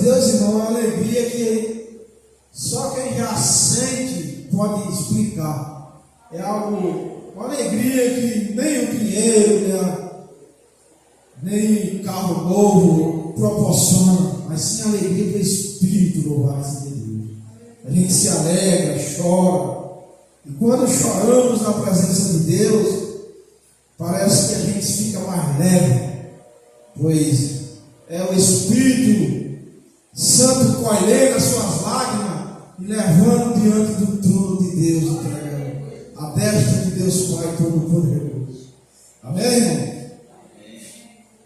Deus, irmão, é uma alegria que só quem já sente pode explicar. É algo, uma alegria que nem o dinheiro, né, nem carro novo proporciona, mas sim a alegria do Espírito, louvado seja Deus. A gente se alegra, chora, e quando choramos na presença de Deus, parece que a gente fica mais leve, pois é o Espírito Santo colhendo as suas lágrimas e levando diante do trono de Deus, a destra de Deus Pai Todo-Poderoso. Amém, irmão?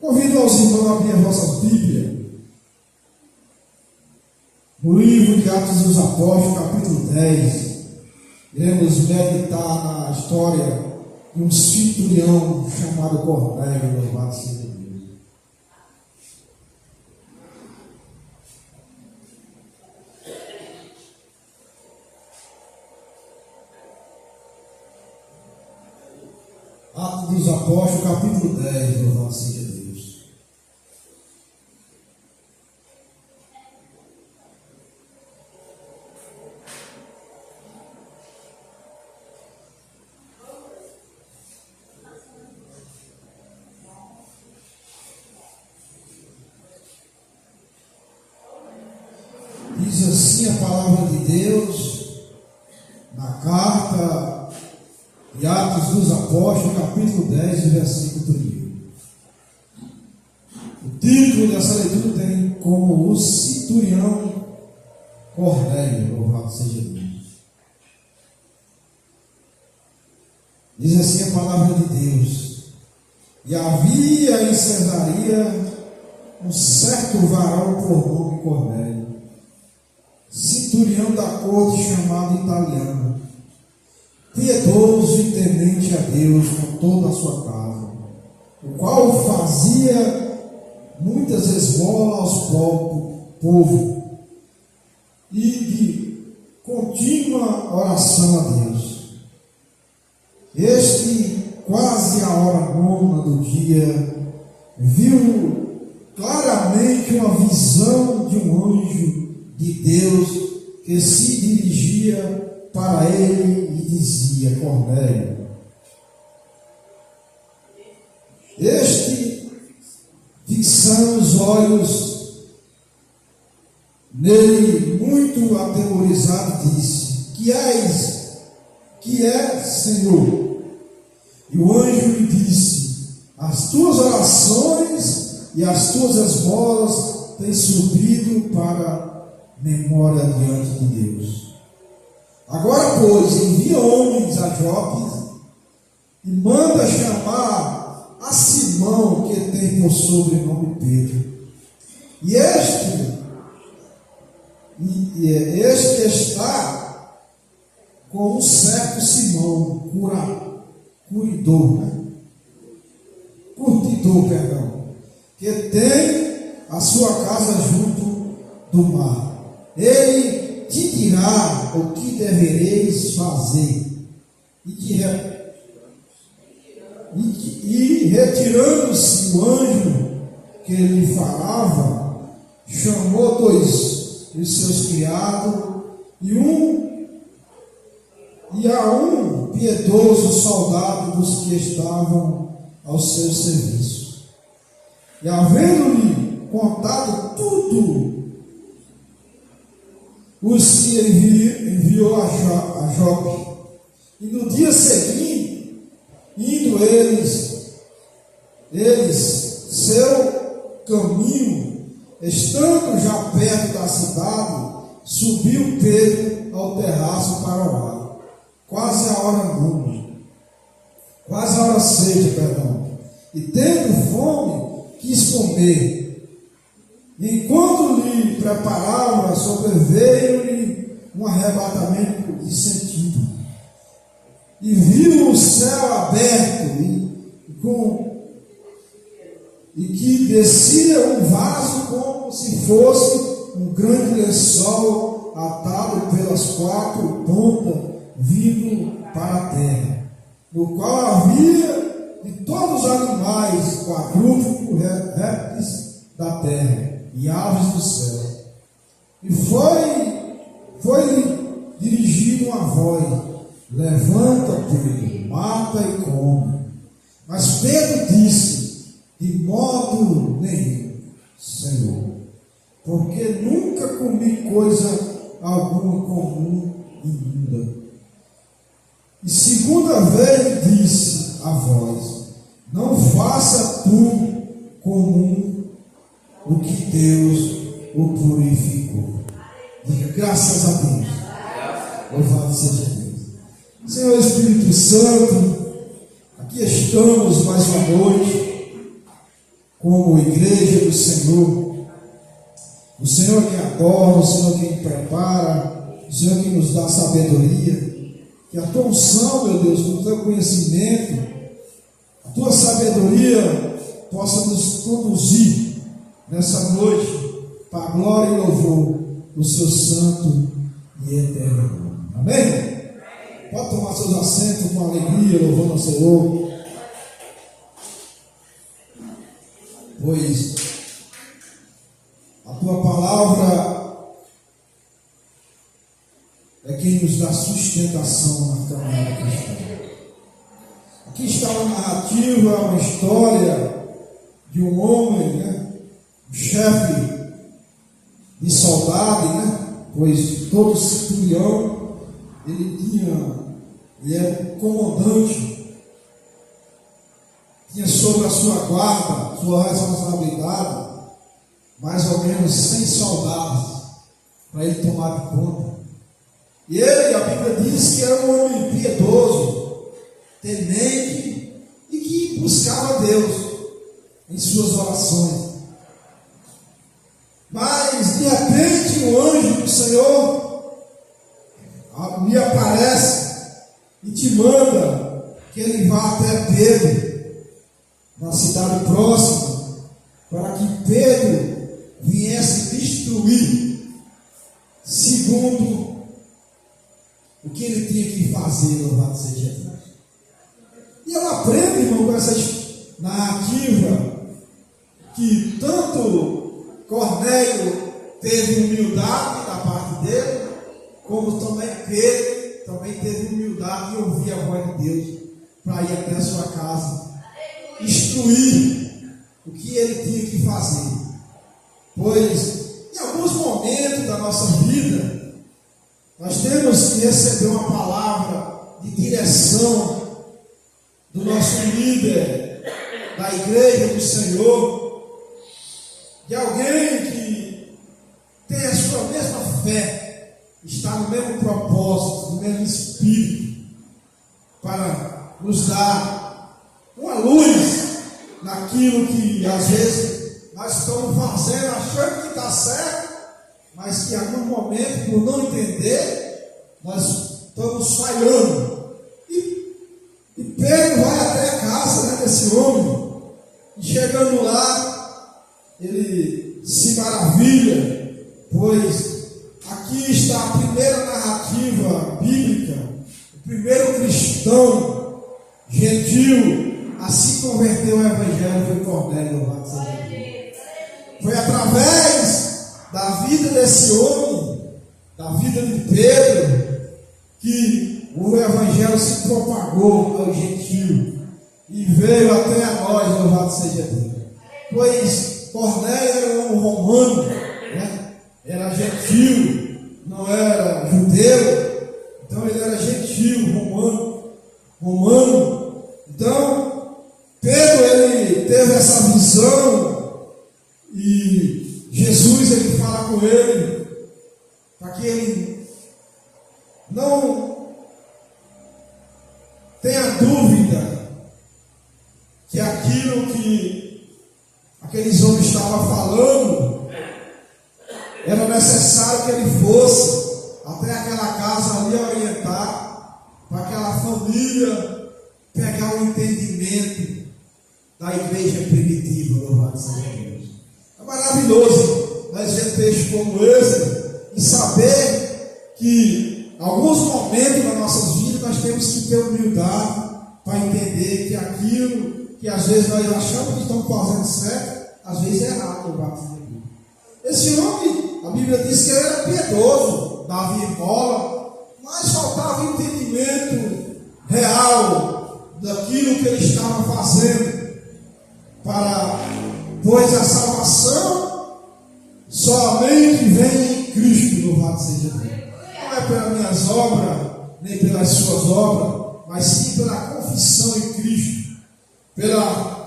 Convido aos irmãos a abrir a vossa Bíblia no livro de Atos dos Apóstolos, capítulo 10. Iremos meditar na história de um centurião chamado Cornélio, louvado seja Deus. Atos dos Apóstolos, capítulo 10, louvado seja Deus. Diz assim a palavra de Deus na carta de Atos dos Apóstolos, capítulo 10, versículo 1. O título dessa leitura tem como o centurião Cornélio, louvado seja Deus. Diz assim a palavra de Deus: e havia em Cesareia um certo varão por nome Cornélio, centurião da corte, chamado italiano, piedoso e temente a Deus com toda a sua casa, o qual fazia muitas esmolas aos povo e de contínua oração a Deus. Este, quase a hora nona do dia, viu claramente uma visão de um anjo de Deus que se dirigia para ele e dizia: Cornélio. Este, fixando os olhos nele, muito atemorizado, disse: que é, Senhor? E o anjo lhe disse: as tuas orações e as tuas esmolas têm subido para memória diante de Deus. Agora, pois, envia homens a Jope e manda chamar a Simão, que tem por sobrenome Pedro. E este está com um certo Simão, curtidor, que tem a sua casa junto do mar. Ele te dirá o que devereis fazer. E retirando-se o anjo que lhe falava, chamou dois de seus criados e a um piedoso soldado dos que estavam ao seu serviço. E havendo-lhe contado tudo, os que enviou a Jope. E no dia seguinte, indo eles seu caminho, estando já perto da cidade, subiu Pedro ao terraço para orar. Quase a hora seja, e tendo fome, quis comer. Enquanto lhe preparava, sobreveio-lhe um arrebatamento de sentido, e viu o céu aberto e que descia um vaso como se fosse um grande lençol atado pelas quatro pontas, vindo para a terra, no qual havia de todos os animais, quadrúpedos, répteis da terra e aves do céu. E foi dirigido uma voz: levanta, Pedro, mata e come. Mas Pedro disse: de modo nenhum, Senhor, porque nunca comi coisa alguma comum e imunda. E segunda vez disse a voz: não faça tu comum o que Deus o purificou. Diga graças a Deus. Louvado seja Deus. Senhor Espírito Santo, aqui estamos mais uma noite como igreja do Senhor. O Senhor que adora, o Senhor que prepara, o Senhor que nos dá sabedoria. Que a tua unção, meu Deus, com o teu conhecimento, a tua sabedoria possa nos conduzir nessa noite para a glória e louvor do seu santo e eterno nome. Amém? Pode tomar seus assentos com alegria, louvando ao Senhor. Pois a tua palavra é quem nos dá sustentação na caminhada cristã. Aqui está uma narrativa, uma história de um homem, um chefe de soldado, pois todo centurião ele era um comandante, tinha sobre a sua guarda, sua responsabilidade, mais ou menos 100 soldados para ele tomar de conta. E ele, a Bíblia diz que era um homem piedoso, temente e que buscava Deus em suas orações. Mas de repente o anjo do Senhor lhe aparece e te manda que ele vá até Pedro, na cidade próxima, para que Pedro viesse destruir segundo o que ele tinha que fazer, louvado seja Deus. E eu aprendo, irmão, com essa narrativa, que tanto Cornélio teve humildade da parte dele, como também Pedro também teve humildade de ouvir a voz de Deus para ir até a sua casa, instruir o que ele tinha que fazer. Pois em alguns momentos da nossa vida nós temos que receber uma palavra de direção do nosso líder da igreja do Senhor, de alguém que tem a sua mesma fé, está no mesmo propósito, no mesmo espírito, para nos dar uma luz naquilo que às vezes nós estamos fazendo, achando que está certo, mas que em algum momento, por não entender, nós estamos falhando. E Pedro vai até a casa desse homem, e chegando lá, ele se maravilha, pois aqui está a primeira narrativa bíblica, o primeiro cristão gentil a se converter ao Evangelho foi Cornélio. Foi através da vida desse homem, da vida de Pedro, que o Evangelho se propagou ao gentio e veio até a nós, louvado seja Deus. Pois Cornélio era um romano, era gentil, não era judeu, então ele era gentil, romano. Então Pedro ele teve essa visão e Jesus ele fala com ele para que ele não tenha dúvida que aquilo que aqueles homens estavam falando era necessário que ele fosse até aquela casa ali orientar, para aquela família pegar o entendimento da igreja primitiva, louvado seja Deus. É maravilhoso nós ver textos como esse e saber que em alguns momentos das nossas vidas nós temos que ter humildade para entender que aquilo que às vezes nós achamos que estamos fazendo certo, às vezes é errado, louvado seja Deus. Esse homem a Bíblia diz que ele era piedoso, dava esmola, mas faltava entendimento real daquilo que ele estava fazendo, pois a salvação somente vem em Cristo, louvado seja Deus. Não é pelas minhas obras, nem pelas suas obras, mas sim pela confissão em Cristo, pela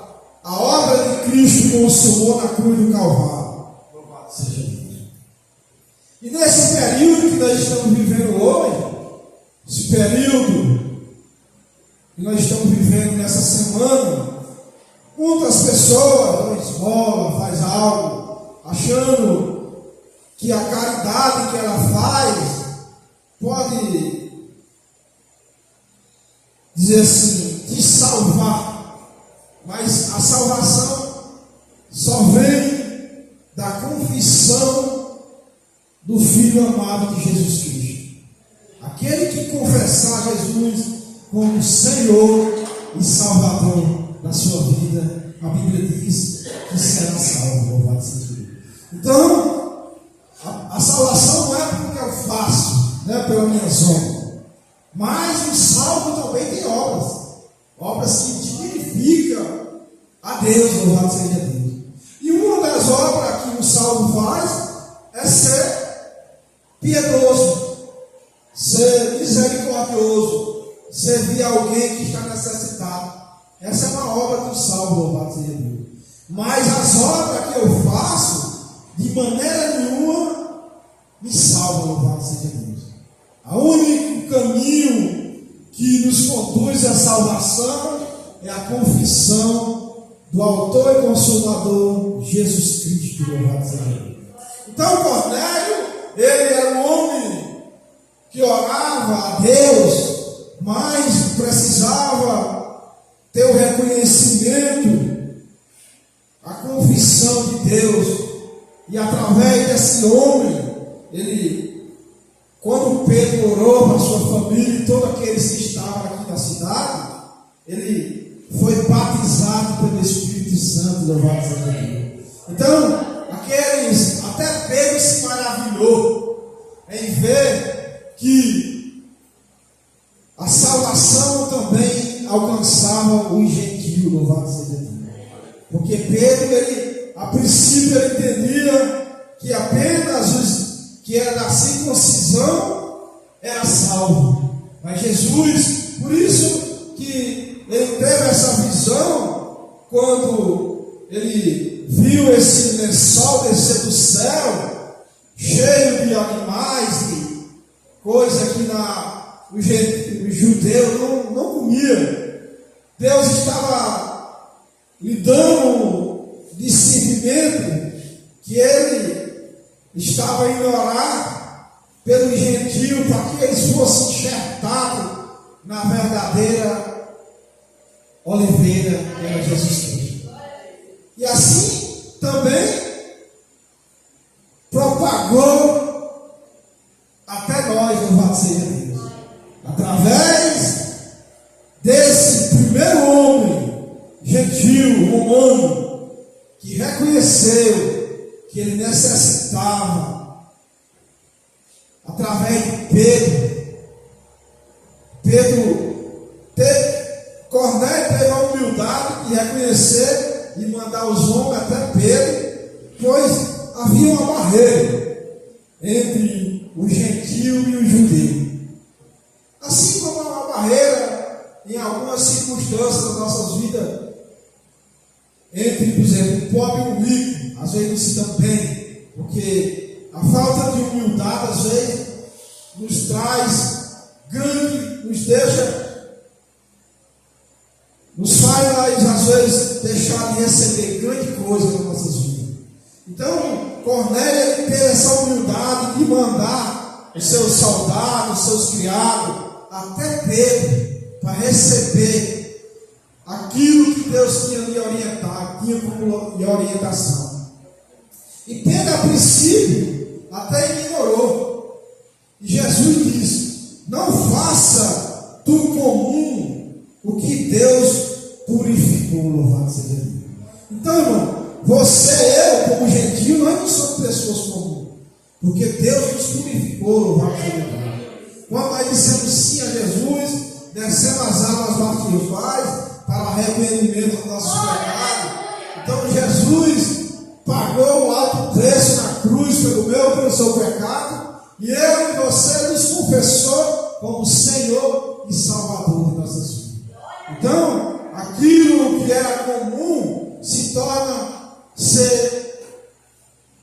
a obra de Cristo consumou na cruz do Calvário. Louvado seja Deus. E nesse período que nós estamos vivendo hoje, esse período que nós estamos vivendo nessa semana, muitas pessoas dão esmola, faz algo, achando que a caridade que ela faz pode dizer assim, te salvar. Mas a salvação só vem da confissão do Filho amado de Jesus Cristo. Aquele que confessar Jesus como Senhor e Salvador da sua vida, a Bíblia diz que será salvo, louvado seja Deus. Então, a salvação não é porque eu faço, não é pelas minhas obras, mas o salvo também tem obras que dignificam a Deus, louvado seja Deus. E uma das obras que o salvo faz é ser piedoso, ser misericordioso, servir alguém que está necessitado. Essa é uma obra do salvo, louvado seja Deus. Mas as obras que eu faço, de maneira nenhuma, me salvam, louvado seja Deus. O único caminho que nos conduz à salvação é a confissão do autor e consumador Jesus Cristo, louvado seja Deus. Então Cornélio, ele era um homem que orava a Deus, mas precisava ter o reconhecimento, a confissão de Deus. E através desse homem, quando Pedro orou para a sua família e todos aqueles que estavam aqui na cidade, ele foi batizado pelo Espírito Santo, louvado seja Deus. Então, até Pedro se maravilhou em ver que a salvação também alcançava os gentios, louvado seja Deus. Porque Pedro, a princípio, ele entendia que apenas os que era da circuncisão era salvo. Mas Jesus, por isso que ele teve essa visão, quando ele viu esse lençol descer do céu, cheio de animais e coisa que os judeus não comiam. Deus estava lhe dando discernimento que ele estava indo orar pelos gentios para que eles fossem enxertados na verdadeira oliveira, que era Jesus Cristo. E assim também propagou até nós, louvado seja Deus. Através desse primeiro homem gentil, romano, que reconheceu que ele necessitava, através de Cornélio teve a humildade de reconhecer e mandar os homens até Pedro, pois havia uma barreira entre o gentio e o judeu. Assim como há uma barreira em algumas circunstâncias das nossas vidas, entre, por exemplo, o pobre e o rico, às vezes não se dão bem, porque a falta de humildade, às vezes, nos traz grande, nos faz, às vezes, deixar de receber grande coisa nas nossas vidas. Então, Cornélio teve essa humildade de mandar os seus soldados, os seus criados, até Pedro, para receber aquilo que Deus tinha lhe orientado, tinha como orientação. E Pedro, a princípio, até ignorou. E Jesus disse: não faça do comum o que Deus purificou, louvado seja Deus. Então, irmão, você e eu, como gentio, nós não somos pessoas comuns. Porque Deus nos purificou, louvado seja Deus. Quando nós dissemos sim a Jesus, descemos as águas bautismais para o arrependimento dos nossos pecados. Então Jesus pagou o alto preço na cruz pelo meu e pelo seu pecado, e eu e você nos confessou como Senhor e Salvador de nossas vidas. Então, aquilo que era comum se torna ser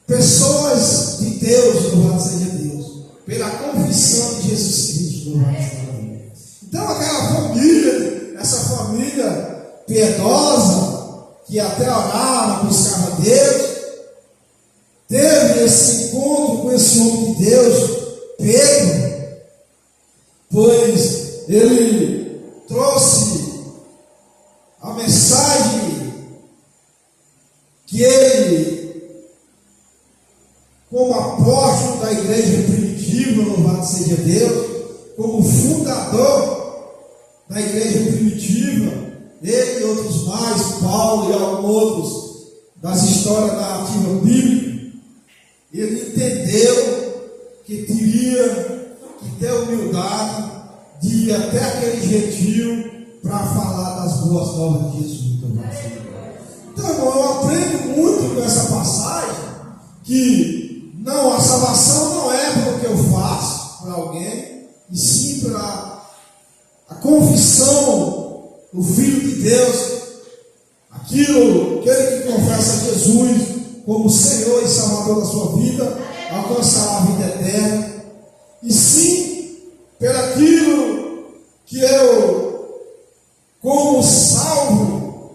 pessoas de Deus, louvado seja Deus, pela confissão de Jesus Cristo, louvado seja Deus. Então, aquela família, essa família piedosa, que até orava, buscava Deus, teve esse encontro com esse homem de Deus, Pedro, pois ele trouxe a mensagem que ele, como apóstolo da igreja primitiva, louvado seja Deus, como fundador da igreja primitiva, ele e outros mais, Paulo e alguns outros das histórias narrativas bíblicas, ele entendeu que teria que ter humildade de ir até aquele gentio para falar das boas novas de Jesus. Então, irmão, eu aprendo muito com essa passagem que não, a salvação não é pelo que eu faço para alguém, e sim pela a confissão do Filho de Deus, aquele que confessa Jesus como Senhor e Salvador da sua vida, alcançará a vida eterna, e sim pelaquilo que eu, como salvo,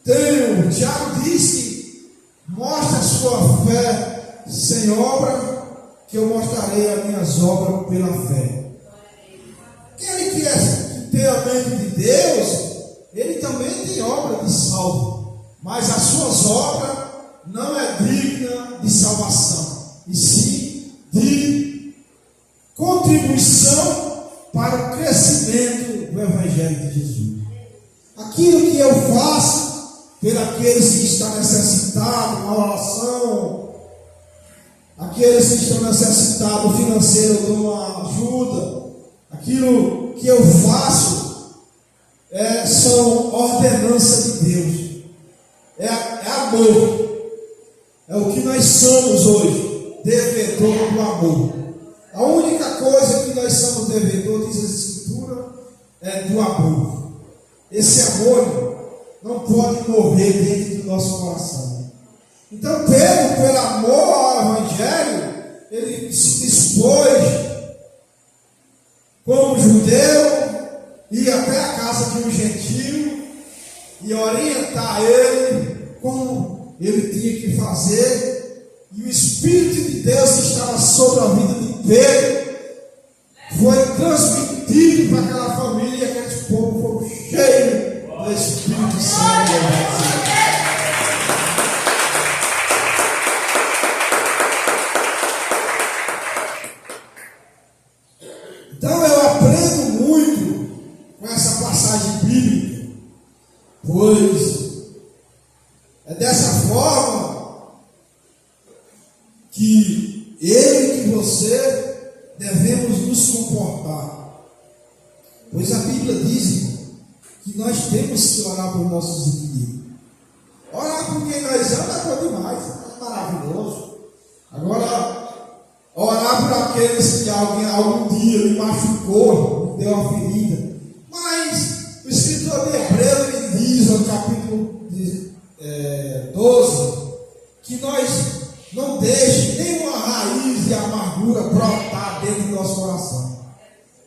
tenho. Tiago diz que mostra a sua fé sem obra, que eu mostrarei as minhas obras pela fé. Aquele que tem a mente de Deus, ele também tem obra de salvo, mas as suas obras não é digna de salvação, e sim de contribuição para o crescimento do Evangelho de Jesus. Aquilo que eu faço pelos que estão necessitados, na oração, aqueles que estão necessitados financeiro, eu dou uma ajuda. Aquilo que eu faço são ordenanças de Deus, é amor, é o que nós somos hoje, devedor do amor. A única coisa que nós somos devedor, diz a Escritura, é do amor. Esse amor não pode morrer dentro do nosso coração. Então Pedro, pelo amor ao Evangelho, ele se dispôs como judeu, ir até a casa de um gentio e orientar ele como ele tinha que fazer, e o Espírito de Deus que estava sobre a vida de Pedro foi transmitido para aquela família, e aqueles povos foram cheios do Espírito Santo. Então eu aprendo muito com essa passagem bíblica, pois é dessa forma que eu e que você devemos nos comportar. Pois a Bíblia diz que nós temos que orar por nossos inimigos. Orar por quem nós amamos é bom demais, é maravilhoso. Agora, orar por aqueles que algum dia me machucou, me deu uma ferida. Mas o escritor de Hebreus diz no capítulo 12 que nós não deixemos nenhuma raiz de amargura brotar dentro do nosso coração.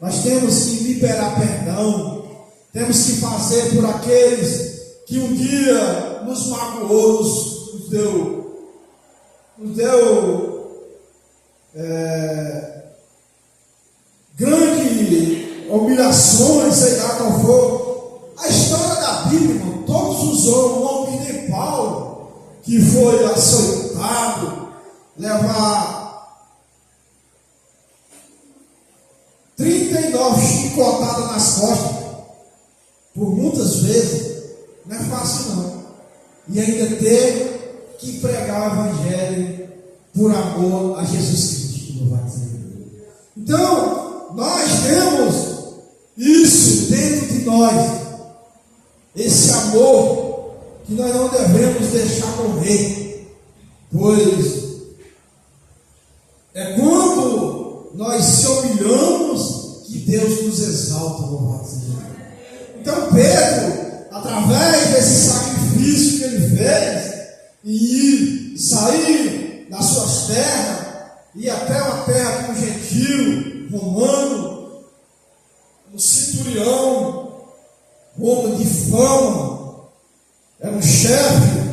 Nós temos que liberar perdão, temos que fazer por aqueles que um dia nos magoou, nos deu grandes humilhações, sei lá qual for. A história da Bíblia, irmão, todos os homens, um homem que nem Paulo, que foi açoitado, levar 39 chicotadas nas costas, por muitas vezes, não é fácil não. E ainda ter que pregar o Evangelho por amor a Jesus Cristo. Então, nós temos isso dentro de nós, esse amor que nós não devemos deixar morrer, pois é quando nós se humilhamos que Deus nos exalta, louvado seja Deus. Então Pedro, através desse sacrifício que ele fez, e sair das suas terras, e até uma terra de um gentil romano, um centurião, um homem de fama, era um chefe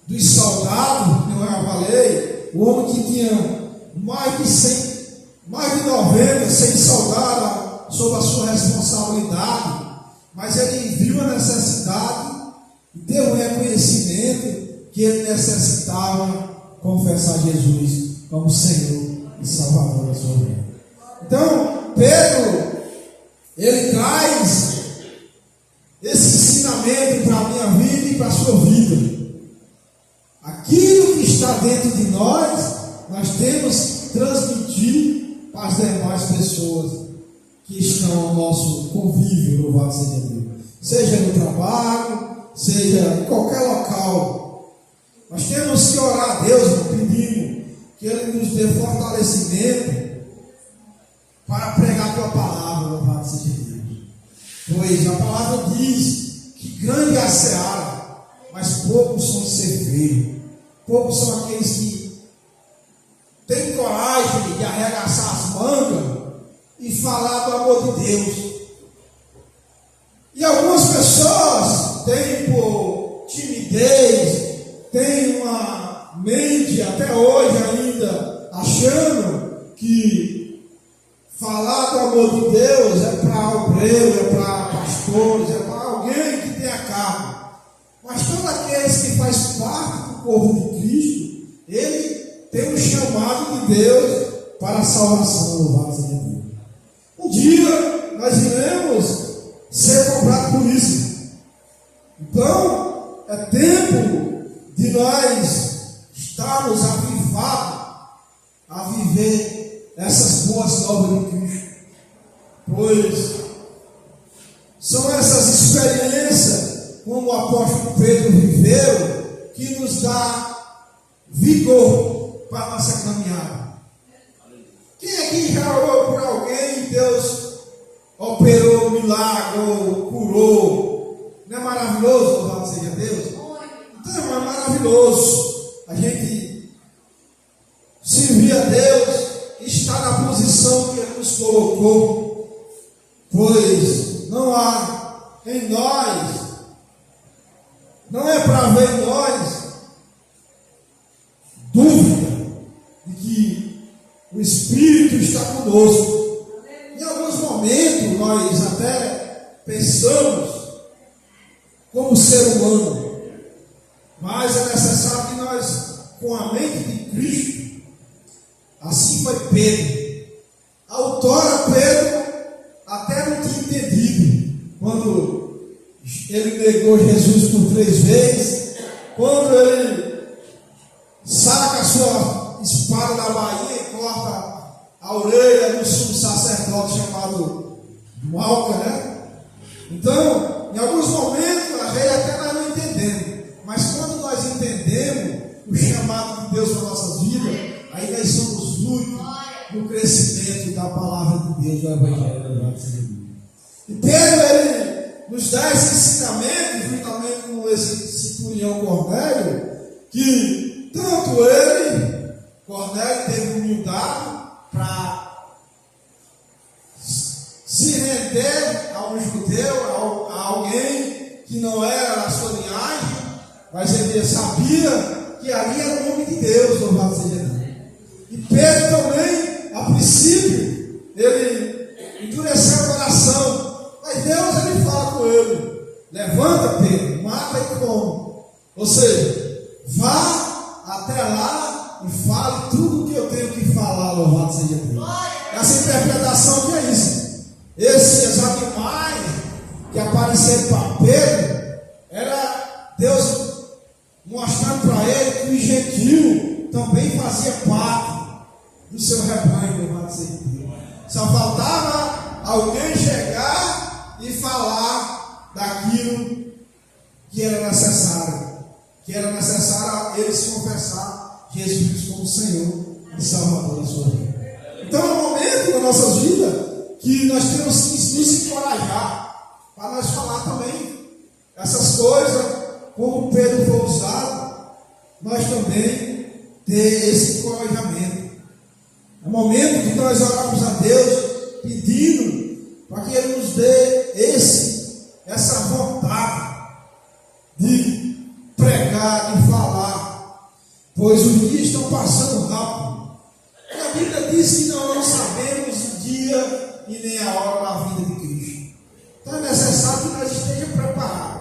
dos soldados, que não era falei, um homem que tinha mais de 90, 100 soldados sob a sua responsabilidade, mas ele viu a necessidade e deu um reconhecimento que ele necessitava confessar Jesus como Senhor e Salvador da sua vida. Então, Pedro, ele traz esse ensinamento para a minha vida e para a sua vida. Aquilo que está dentro de nós temos que transmitir para as demais pessoas que estão ao nosso convívio, louvado seja Deus. Seja no trabalho, seja em qualquer local. Nós temos que orar a Deus pedindo que Ele nos dê fortalecimento para pregar a tua palavra, louvado seja Deus. Pois a palavra diz que grande é a seara, mas poucos são os ceifeiros. Poucos são aqueles que têm coragem de arregaçar as mangas e falar do amor de Deus. E algumas pessoas têm por timidez, têm uma mente até hoje ainda achando que falar do amor de Deus é para obreiro, é para pastores, é para alguém que tem a carne. Mas todos aqueles que fazem parte do corpo de Cristo, ele tem um chamado de Deus para a salvação, louvado seja Deus. Um dia nós iremos ser cobrados por isso. Então, é tempo de nós estarmos avivados a viver essas boas novas de Cristo. Pois são essas experiências, como o apóstolo Pedro viveu, que nos dá vigor para a nossa caminhada. Quem aqui já orou por alguém e Deus operou um milagre ou curou? Não é maravilhoso, louvado seja Deus? Então é maravilhoso a gente servir a Deus e estar na posição que Ele nos colocou, pois não há em nós, não é para ver em nós dúvida de que o Espírito está conosco. Em alguns momentos nós até pensamos como ser humano, mas é necessário que nós, com a mente de Cristo, assim foi Pedro. Outrora Pedro até não tinha entendido, quando ele negou Jesus por 3 vezes, quando ele saca a sua espada da bainha e corta a orelha de um sumo sacerdote chamado Malca, né? Então, em alguns momentos, a gente até nós não entendemos, mas quando nós entendemos o chamado de Deus para nossas vidas, aí nós somos úteis no crescimento da palavra de Deus, do Evangelho. E Pedro, ele nos dá esse ensinamento, juntamente com esse centurião Cornélio, que tanto ele, Cornélio, teve humildade para se render a um judeu, a alguém que não era da sua linhagem, mas ele sabia que ali era o nome de Deus, louvado seja Deus. E Pedro também, a princípio, ele endureceu o coração, mas Deus ele fala com ele: levanta, Pedro, mata e come. Ou seja, vá até lá e fale tudo o que eu tenho que falar, louvado seja Deus. Essa interpretação que é isso. Esses animais que apareceram para Pedro, era Deus mostrando para ele que o gentil também fazia parte do seu rebanho, louvado seja Deus. Só faltava alguém chegar e falar daquilo que era necessário. Que era necessário eles confessar Jesus como Senhor e Salvador da sua vida. Então é um momento da nossa vida que nós temos que nos encorajar para nós falar também essas coisas, como Pedro foi usado, nós também ter esse encorajamento. É o momento que nós oramos a Deus pedindo para que Ele nos dê essa vontade de pregar e falar, pois os dias estão passando rápido. A Bíblia diz que nós não sabemos o dia e nem a hora da vida de Cristo. Então é necessário que nós estejamos preparados.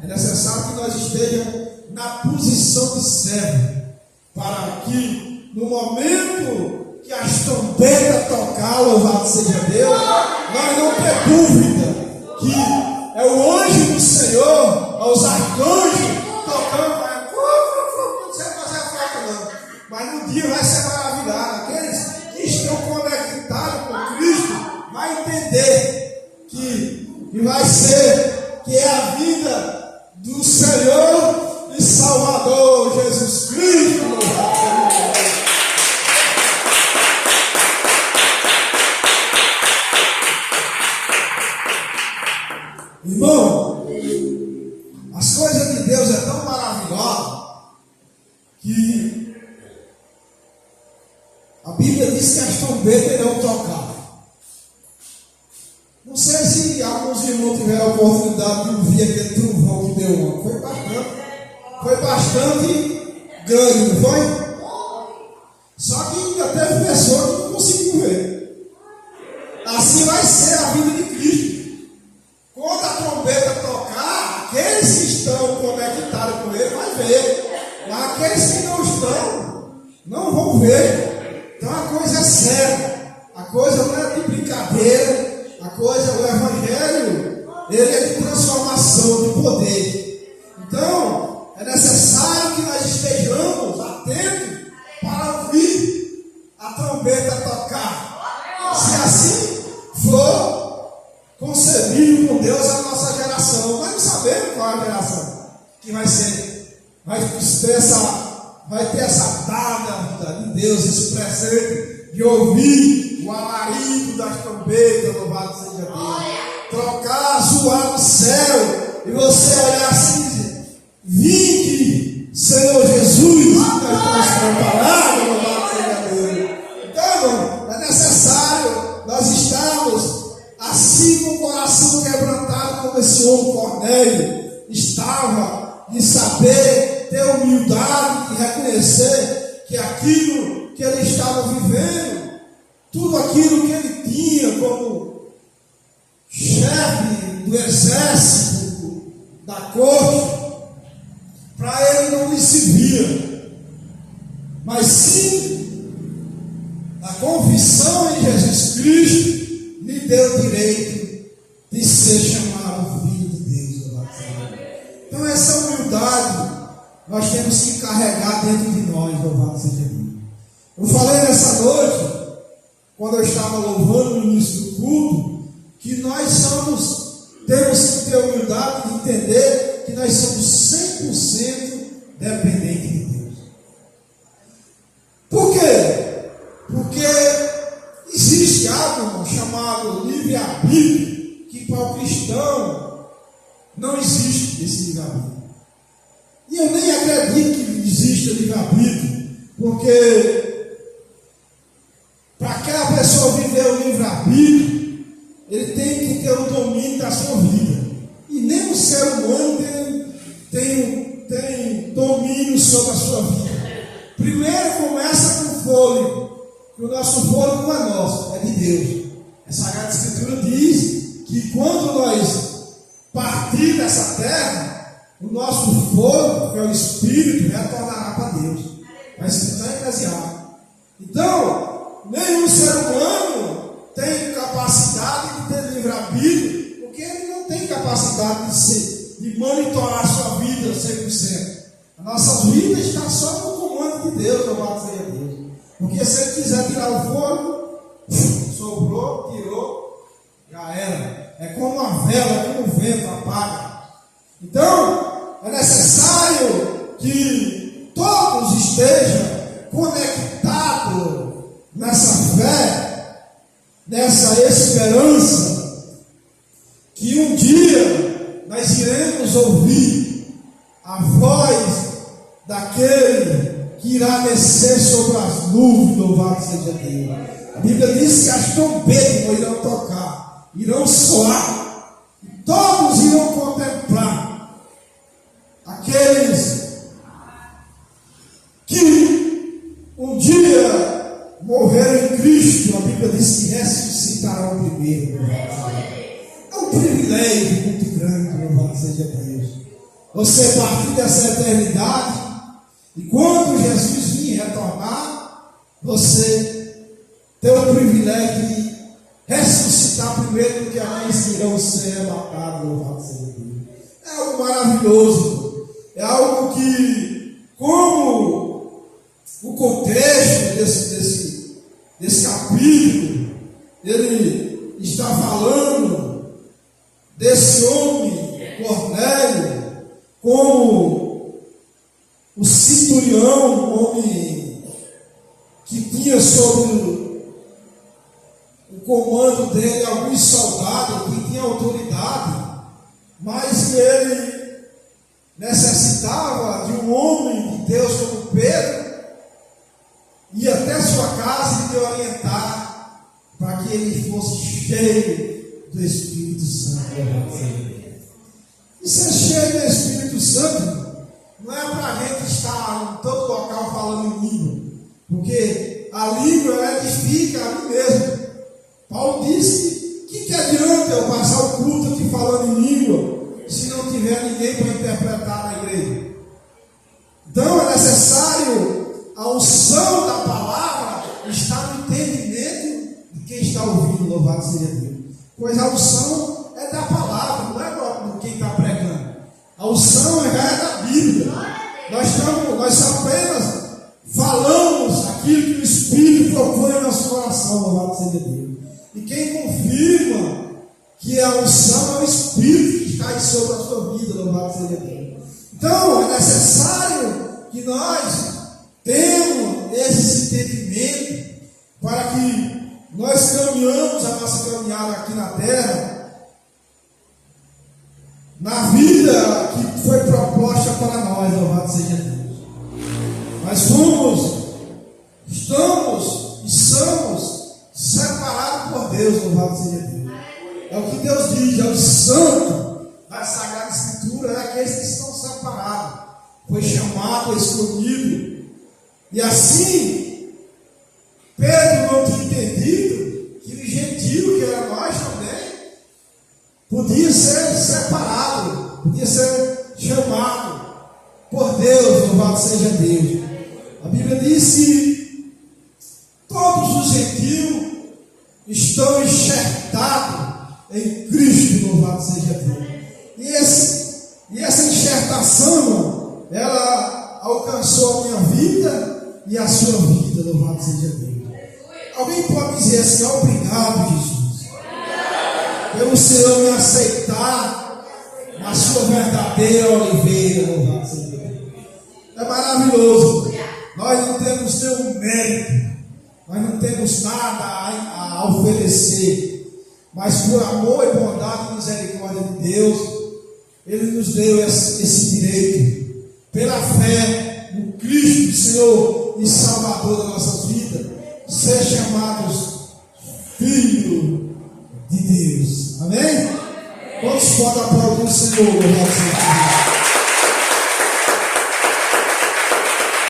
É necessário que nós estejamos na posição de servo, para que no momento que as trombetas tocar, louvado seja Deus, nós não temos dúvida que é o anjo do Senhor, aos arcanjos tocando, não sei fazer falta não, mas no dia vai ser maravilhado. Aqueles que estão conectados com Cristo vai entender que vai ser, que é a vida do Senhor e Salvador Jesus Cristo. Irmão, as coisas de Deus é tão maravilhosa que a Bíblia diz que as trombetas irão tocar. Não sei se alguns irmãos tiveram a oportunidade de ouvir aquele trovão que deu ontem. Foi bastante grande, não foi? Só que ainda teve pessoas que não conseguiram ver. Assim vai ser a vida de Cristo. Quando a trombeta tocar, aqueles que estão conectados com Ele vão ver. Mas aqueles que não estão, não vão ver. Então a coisa é séria. A coisa não é de brincadeira. A coisa, o Evangelho, ele é de transformação, de poder. Então, é necessário que nós estejamos atentos para ouvir a trombeta tocar. Se assim for concebido por Deus a nossa geração, nós não sabemos qual é a geração que vai ser. Vai ter essa dádiva de Deus, esse presente de ouvir o alarido das trombetas, louvado seja Deus, trocar, zoar no céu, e você olhar assim e dizer: vinde, Senhor Jesus, nós estamos preparados, louvado seja Deus. Então, é necessário nós estarmos assim com o coração quebrantado, como esse homem Cornélio estava, de saber, ter humildade e reconhecer que aquilo que ele estava vivendo, tudo aquilo que ele tinha como chefe do exército, da corte, para ele não lhe servia, mas sim a convicção em Jesus Cristo lhe deu o direito de ser chamado filho de Deus. Então essa humildade nós temos que carregar dentro de nós, louvado seja Deus. Eu falei nessa noite, quando eu estava louvando no início do culto, que nós temos que ter humildade de entender que nós somos 100% dependentes de Deus. Por quê? Porque existe algo chamado livre-arbítrio, que para o cristão não existe esse livre-arbítrio. E eu nem acredito que exista livre-arbítrio, porque para aquela pessoa viver o livre-arbítrio, ele tem que ter o domínio da sua vida. E nem o ser humano tem domínio sobre a sua vida. Primeiro começa com o fôlego, que o nosso fôlego não é nosso, é de Deus. A Sagrada Escritura diz que quando nós partir dessa terra, o nosso fôlego, que é o Espírito, retornará para Deus. Vai escrito em Eclesiastes. Então, nenhum ser humano tem capacidade de ter livre-arbítrio, porque ele não tem capacidade de monitorar a sua vida 100%. A nossa vida está só no comando de Deus, louvado seja Deus. Porque se ele quiser tirar o fogo, sobrou. é como uma vela, é como o vento apaga. Então, é necessário que todos estejam conectados nessa fé, nessa esperança, que um dia nós iremos ouvir a voz daquele que irá descer sobre as nuvens, louvado seja Deus. A Bíblia diz que as trombetas irão tocar, irão soar, e todos irão contemplar aqueles que um dia morreram em Cristo. A Bíblia diz que ressuscitarão primeiro. É um privilégio muito grande, louvado seja Deus. Você partir dessa eternidade, e quando Jesus vir retornar, você tem o privilégio de ressuscitar primeiro, porque aqueles que irão ser arrebatados, louvado seja Deus. É algo maravilhoso, é algo que, como o contexto desse capítulo, ele está falando desse homem, Cornélio, como o centurião, um homem que tinha sobre o comando dele alguns soldados, que tinha autoridade, mas que ele necessitava de um homem de Deus como Pedro, ir até sua casa e lhe orientar para que ele fosse cheio do Espírito Santo. E ser cheio do Espírito Santo não é para a gente estar em todo local falando em língua, porque a língua ela edifica a mim mesmo. Paulo disse que adianta eu passar o culto aqui falando em língua se não tiver ninguém para interpretar na igreja? Então é necessário a unção da palavra estar no entendimento de quem está ouvindo, louvado seja Deus. Pois a unção é da palavra, não é de quem está pregando. A unção já é da Bíblia. Nós apenas falamos aquilo que o Espírito propõe no nosso coração, louvado seja Deus. E quem confirma que a unção é o Espírito que cai sobre a sua vida, louvado seja Deus. Então é necessário que nós tenhamos esse entendimento para que nós caminhamos a nossa caminhada aqui na terra, na vida que foi proposta para nós, louvado seja Deus. Nós estamos e somos separados por Deus, louvado seja Deus. É o que Deus diz, é o santo da Sagrada Escritura, é aqueles que estão separados, foi chamado, escolhido. E assim, Pedro não tinha entendido que o gentio, que era nós também, podia ser separado, podia ser chamado por Deus, louvado seja Deus. A Bíblia diz que todos os gentios estão enxertados em Cristo, louvado seja Deus. E essa enxertação, ela alcançou a minha vida e a sua vida, louvado seja Deus. Alguém pode dizer assim: obrigado, Jesus, pelo Senhor me aceitar na sua verdadeira oliveira, louvado seja Deus. É maravilhoso. Nós não temos nenhum mérito, nós não temos nada a oferecer, mas por amor e bondade e misericórdia de Deus, Ele nos deu esse direito, pela fé no Cristo, Senhor e Salvador da nossa vida, ser chamados filhos de Deus. Amém? Quantos podem aplaudir o Senhor?